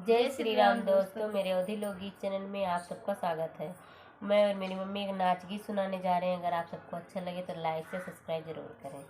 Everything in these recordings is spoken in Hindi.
जय श्री राम दोस्तों, मेरे अवधि लोकगीत चैनल में आप सबका स्वागत है। मैं और मेरी मम्मी एक नाच गीत सुनाने जा रहे हैं। अगर आप सबको अच्छा लगे तो लाइक से सब्सक्राइब जरूर करें।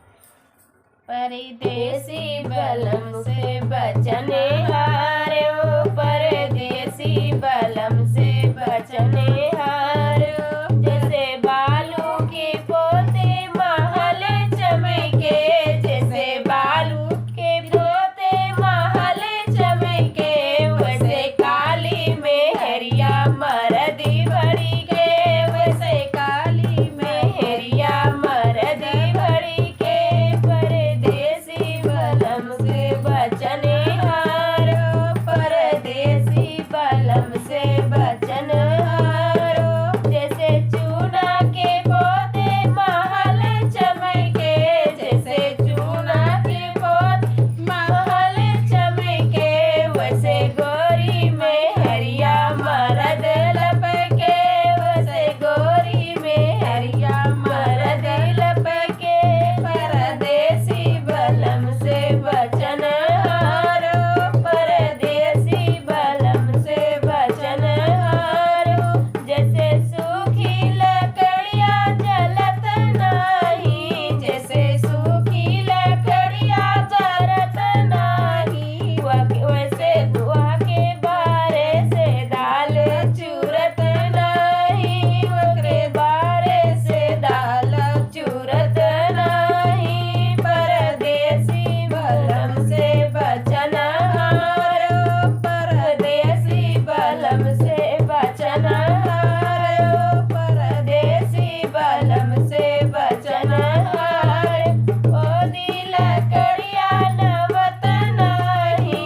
परदेसी बलम से बचने हारो, परदेसी बलम से बचने हारो, जैसे बालू के पोते महल चमके, जैसे बालू के पोते महल चमके, वैसे काली मेहरिया मरदी भरी के, वैसे काली मेहरिया मरदी भरी के, परदेसी बलम से बचने हारो, परदेसी बलम से बचन हारो, जैसे चूना के पोते महल चमके, जैसे चूना के पोते महल चमके, वैसे गोरी में हरिया मरद लपके, वैसे गोरी में हरिया मरद लपके, परदेसी बलम से बचन हारो, परदेसी बलम से बचन हारो, जैसे सूखी लकड़ियाँ जलत नाही, जैसे सूखी लकड़ियाँ जलत नाही, वैसे धुआं के बारे से दाल चूरत नाही, वक्रे बारे से दाल चूरत नाही, परदेसी बलम से बचन हारो, परदेसी बलम से बचन हारो, परदेसी बलम से बचन हारो, ओ दिल कड़िया नवत नाही,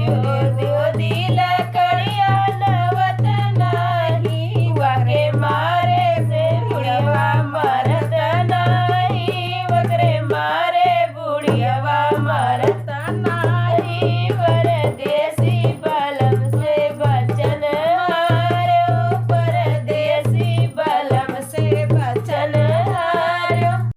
ओ दिल कड़िया नवत नाही, वाके मारे से बुढ़िया मरत नाही, वक्रे मारे बुढ़िया मरत नाही,